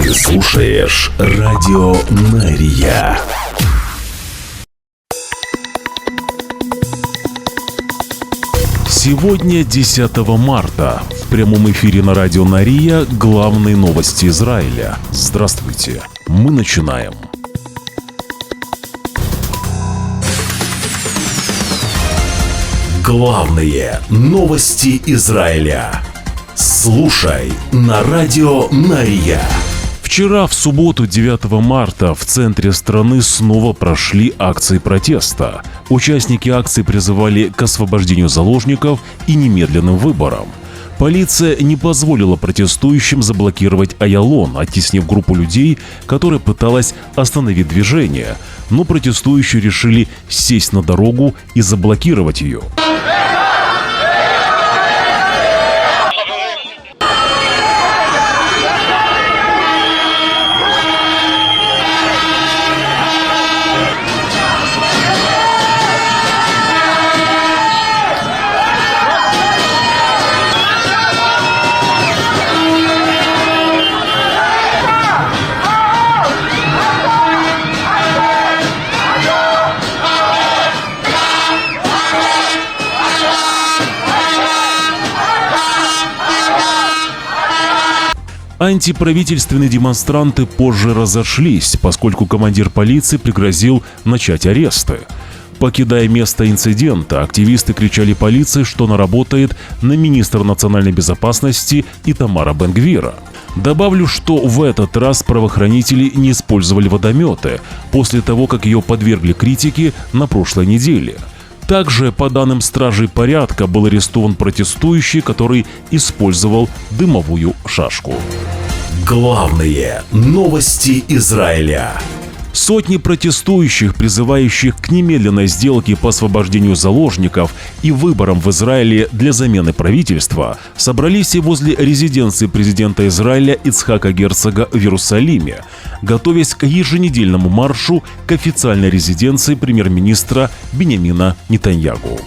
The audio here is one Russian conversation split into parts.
Ты слушаешь Радио Мария. Сегодня 10 марта. В прямом эфире на Радио Мария главные новости Израиля. Здравствуйте. Мы начинаем. Главные новости Израиля. Слушай на Радио Мария. Вчера, в субботу, 9 марта, в центре страны снова прошли акции протеста. Участники акции призывали к освобождению заложников и немедленным выборам. Полиция не позволила протестующим заблокировать Айялон, оттеснив группу людей, которая пыталась остановить движение. Но протестующие решили сесть на дорогу и заблокировать ее. Антиправительственные демонстранты позже разошлись, поскольку командир полиции пригрозил начать аресты. Покидая место инцидента, активисты кричали полиции, что она работает на министра национальной безопасности Итамара Бен-Гвира. Добавлю, что в этот раз правоохранители не использовали водометы, после того, как ее подвергли критике на прошлой неделе. Также, по данным стражей порядка, был арестован протестующий, который использовал дымовую шашку. Главные новости Израиля. Сотни протестующих, призывающих к немедленной сделке по освобождению заложников и выборам в Израиле для замены правительства, собрались и возле резиденции президента Израиля Ицхака Герцога в Иерусалиме, готовясь к еженедельному маршу к официальной резиденции премьер-министра Биньямина Нетаньяху.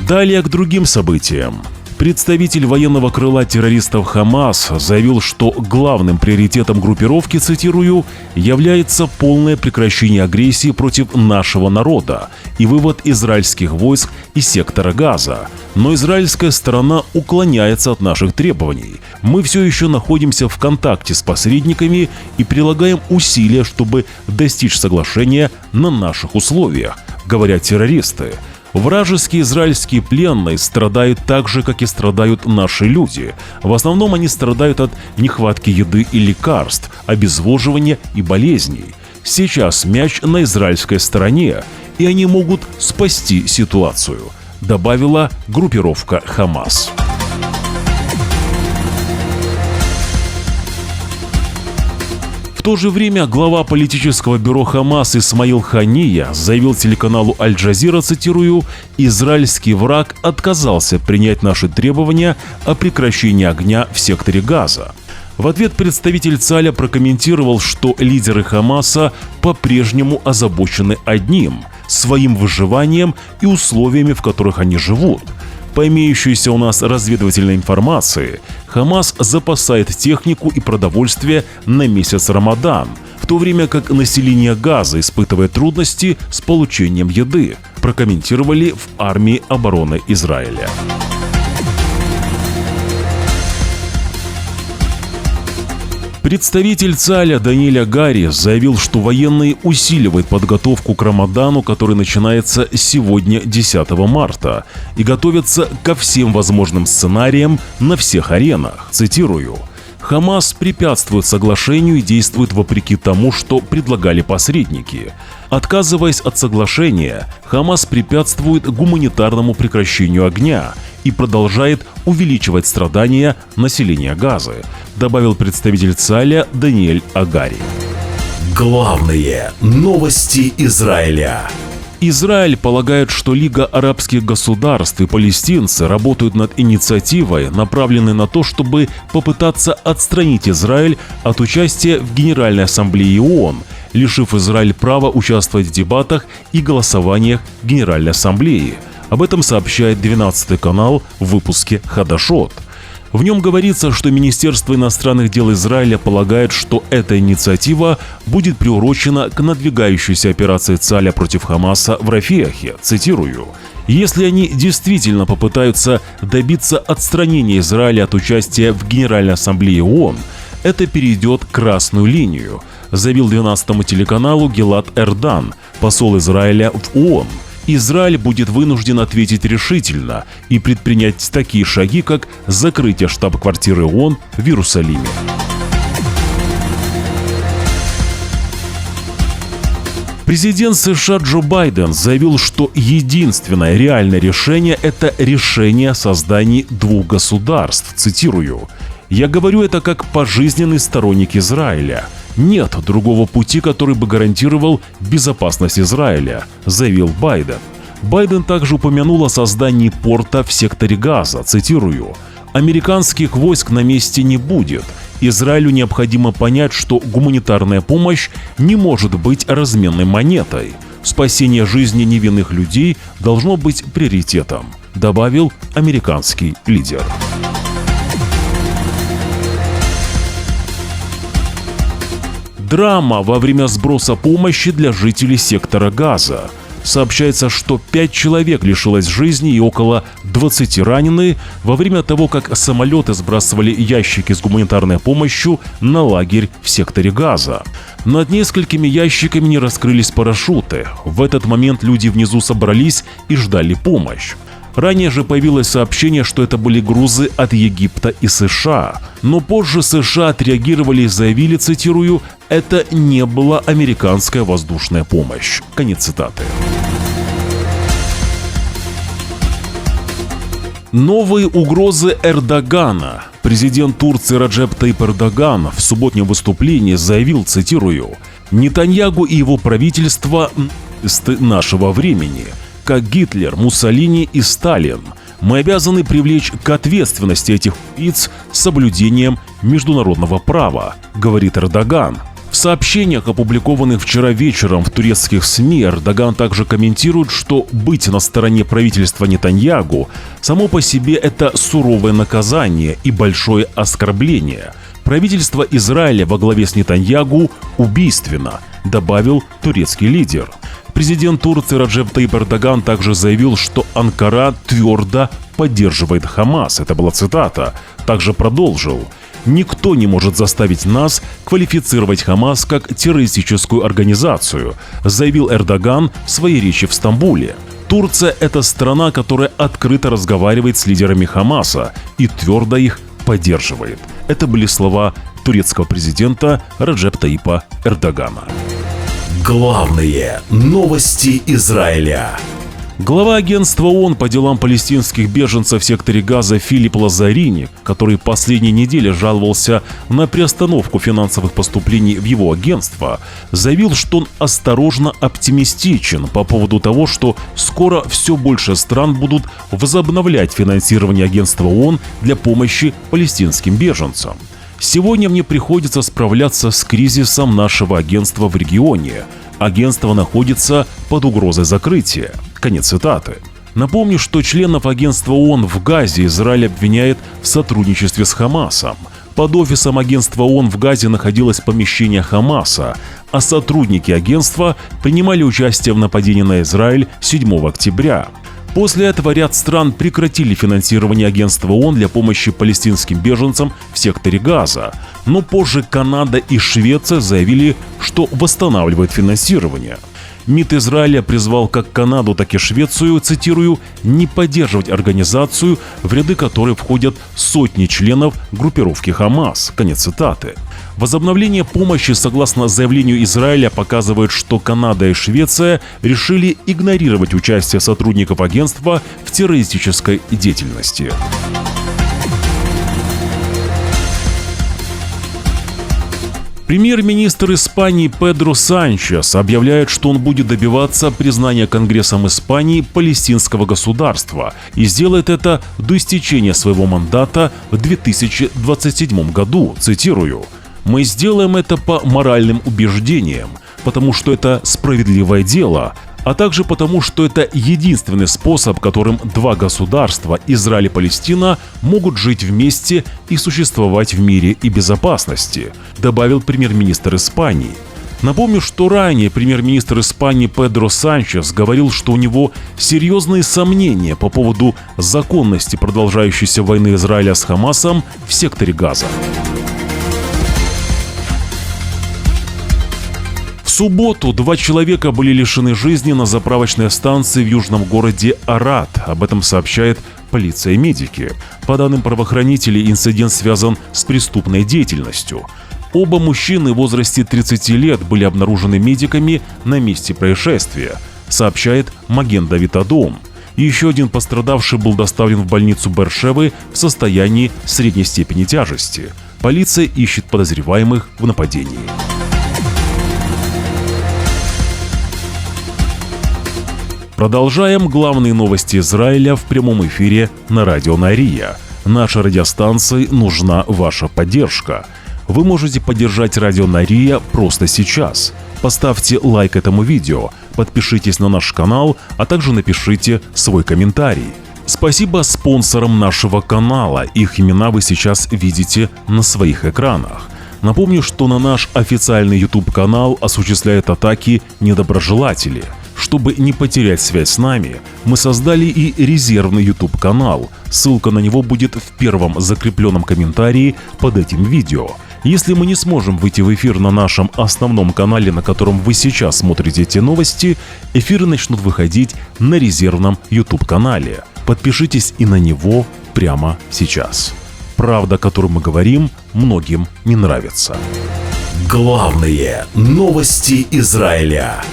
Далее к другим событиям. Представитель военного крыла террористов Хамас заявил, что главным приоритетом группировки, цитирую, является полное прекращение агрессии против нашего народа и вывод израильских войск из сектора Газа. Но израильская сторона уклоняется от наших требований. Мы все еще находимся в контакте с посредниками и прилагаем усилия, чтобы достичь соглашения на наших условиях, говорят террористы. Вражеские израильские пленные страдают так же, как и страдают наши люди. В основном они страдают от нехватки еды и лекарств, обезвоживания и болезней. Сейчас мяч на израильской стороне, и они могут спасти ситуацию, добавила группировка Хамас. В то же время глава политического бюро Хамас Исмаил Хания заявил телеканалу Аль-Джазира, цитирую, «Израильский враг отказался принять наши требования о прекращении огня в секторе Газа». В ответ представитель ЦАЛЯ прокомментировал, что лидеры Хамаса по-прежнему озабочены одним – своим выживанием и условиями, в которых они живут. По имеющейся у нас разведывательной информации, Хамас запасает технику и продовольствие на месяц Рамадан, в то время как население Газа испытывает трудности с получением еды, прокомментировали в армии обороны Израиля. Представитель ЦАЛЯ Даниэль Агари заявил, что военные усиливают подготовку к Рамадану, который начинается сегодня, 10 марта, и готовятся ко всем возможным сценариям на всех аренах. Цитирую. Хамас препятствует соглашению и действует вопреки тому, что предлагали посредники. Отказываясь от соглашения, Хамас препятствует гуманитарному прекращению огня и продолжает увеличивать страдания населения Газы, добавил представитель ЦАЛЯ Даниэль Агари. Главные новости Израиля. Израиль полагает, что Лига арабских государств и палестинцы работают над инициативой, направленной на то, чтобы попытаться отстранить Израиль от участия в Генеральной ассамблее ООН, лишив Израиль права участвовать в дебатах и голосованиях Генеральной ассамблеи. Об этом сообщает 12-й канал в выпуске «Хадашот». В нем говорится, что Министерство иностранных дел Израиля полагает, что эта инициатива будет приурочена к надвигающейся операции Цаля против Хамаса в Рафехе, цитирую. «Если они действительно попытаются добиться отстранения Израиля от участия в Генеральной Ассамблее ООН, это перейдет красную линию», заявил 12-му телеканалу Гилад Эрдан, посол Израиля в ООН. Израиль будет вынужден ответить решительно и предпринять такие шаги, как закрытие штаб-квартиры ООН в Иерусалиме. Президент США Джо Байден заявил, что единственное реальное решение – это решение о создании двух государств. Цитирую. «Я говорю это как пожизненный сторонник Израиля. Нет другого пути, который бы гарантировал безопасность Израиля», заявил Байден. Байден также упомянул о создании порта в секторе Газа. Цитирую. «Американских войск на месте не будет. Израилю необходимо понять, что гуманитарная помощь не может быть разменной монетой. Спасение жизни невинных людей должно быть приоритетом», добавил американский лидер. Драма во время сброса помощи для жителей сектора Газа. Сообщается, что 5 человек лишилось жизни и около 20 ранены во время того, как самолеты сбрасывали ящики с гуманитарной помощью на лагерь в секторе Газа. Над несколькими ящиками не раскрылись парашюты. В этот момент люди внизу собрались и ждали помощь. Ранее же появилось сообщение, что это были грузы от Египта и США. Но позже США отреагировали и заявили, цитирую, «это не была американская воздушная помощь». Конец цитаты. Новые угрозы Эрдогана. Президент Турции Раджеп Таyyip Эрдоган в субботнем выступлении заявил, цитирую, «Нетаньягу и его правительство – нашего времени. Как Гитлер, Муссолини и Сталин. Мы обязаны привлечь к ответственности этих лиц с соблюдением международного права», говорит Эрдоган. В сообщениях, опубликованных вчера вечером в турецких СМИ, Эрдоган также комментирует, что быть на стороне правительства Нетаньягу само по себе это суровое наказание и большое оскорбление. Правительство Израиля во главе с Нетаньягу убийственно, добавил турецкий лидер. Президент Турции Раджеп Таyyip Эрдоган также заявил, что Анкара твердо поддерживает Хамас. Это была цитата. Также продолжил. «Никто не может заставить нас квалифицировать Хамас как террористическую организацию», заявил Эрдоган в своей речи в Стамбуле. Турция – это страна, которая открыто разговаривает с лидерами Хамаса и твердо их поддерживает. Это были слова турецкого президента Раджеп Таyyипа Эрдогана. Главные новости Израиля. Глава агентства ООН по делам палестинских беженцев в секторе Газа Филипп Лазарини, который последние недели жаловался на приостановку финансовых поступлений в его агентство, заявил, что он осторожно оптимистичен по поводу того, что скоро все больше стран будут возобновлять финансирование агентства ООН для помощи палестинским беженцам. «Сегодня мне приходится справляться с кризисом нашего агентства в регионе. Агентство находится под угрозой закрытия». Конец цитаты. Напомню, что членов агентства ООН в Газе Израиль обвиняет в сотрудничестве с Хамасом. Под офисом агентства ООН в Газе находилось помещение Хамаса, а сотрудники агентства принимали участие в нападении на Израиль 7 октября. После этого ряд стран прекратили финансирование агентства ООН для помощи палестинским беженцам в секторе Газа, но позже Канада и Швеция заявили, что восстанавливают финансирование. МИД Израиля призвал как Канаду, так и Швецию, цитирую, «не поддерживать организацию, в ряды которой входят сотни членов группировки Хамас». Конец цитаты. Возобновление помощи, согласно заявлению Израиля, показывает, что Канада и Швеция решили игнорировать участие сотрудников агентства в террористической деятельности. Премьер-министр Испании Педро Санчес объявляет, что он будет добиваться признания Конгрессом Испании палестинского государства и сделает это до истечения своего мандата в 2027 году, цитирую. «Мы сделаем это по моральным убеждениям, потому что это справедливое дело», а также потому, что это единственный способ, которым два государства, Израиль и Палестина, могут жить вместе и существовать в мире и безопасности, добавил премьер-министр Испании. Напомню, что ранее премьер-министр Испании Педро Санчес говорил, что у него серьезные сомнения по поводу законности продолжающейся войны Израиля с Хамасом в секторе Газа. В субботу 2 человека были лишены жизни на заправочной станции в южном городе Арад. Об этом сообщает полиция и медики. По данным правоохранителей, инцидент связан с преступной деятельностью. Оба мужчины в возрасте 30 лет были обнаружены медиками на месте происшествия, сообщает Маген Давид Адом. Еще один пострадавший был доставлен в больницу Беэр-Шевы в состоянии средней степени тяжести. Полиция ищет подозреваемых в нападении. Продолжаем главные новости Израиля в прямом эфире на радио Нария. Нашей радиостанции нужна ваша поддержка. Вы можете поддержать радио Нария просто сейчас. Поставьте лайк этому видео, подпишитесь на наш канал, а также напишите свой комментарий. Спасибо спонсорам нашего канала, их имена вы сейчас видите на своих экранах. Напомню, что на наш официальный YouTube-канал осуществляют атаки недоброжелатели. Чтобы не потерять связь с нами, мы создали и резервный YouTube-канал. Ссылка на него будет в первом закрепленном комментарии под этим видео. Если мы не сможем выйти в эфир на нашем основном канале, на котором вы сейчас смотрите эти новости, эфиры начнут выходить на резервном YouTube-канале. Подпишитесь и на него прямо сейчас. Правда, о которой мы говорим, многим не нравится. Главные новости Израиля.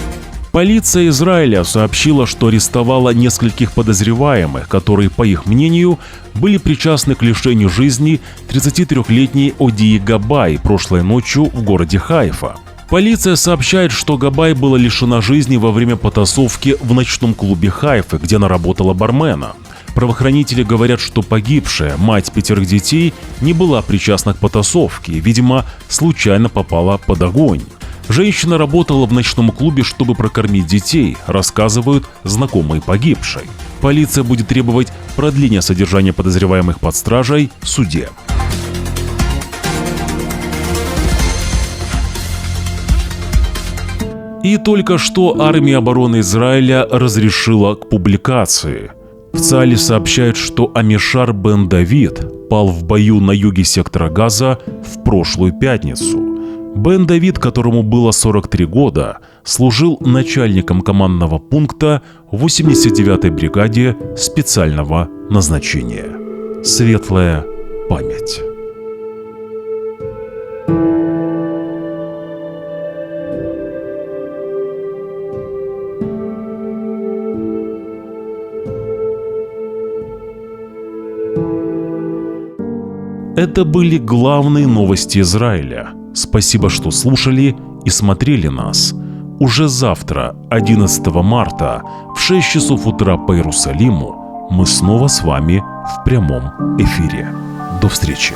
Полиция Израиля сообщила, что арестовала нескольких подозреваемых, которые, по их мнению, были причастны к лишению жизни 33-летней Одии Габай прошлой ночью в городе Хайфа. Полиция сообщает, что Габай была лишена жизни во время потасовки в ночном клубе Хайфы, где она работала барменом. Правоохранители говорят, что погибшая, мать 5 детей, не была причастна к потасовке и, видимо, случайно попала под огонь. Женщина работала в ночном клубе, чтобы прокормить детей, рассказывают знакомые погибшей. Полиция будет требовать продления содержания подозреваемых под стражей в суде. И только что армия обороны Израиля разрешила к публикации. В ЦАЛе сообщают, что Амишар бен Давид пал в бою на юге сектора Газа в прошлую пятницу. Бен Давид, которому было 43 года, служил начальником командного пункта в 89-й бригаде специального назначения. Светлая память. Это были главные новости Израиля. Спасибо, что слушали и смотрели нас. Уже завтра, 11 марта, в 6 часов утра по Иерусалиму, мы снова с вами в прямом эфире. До встречи!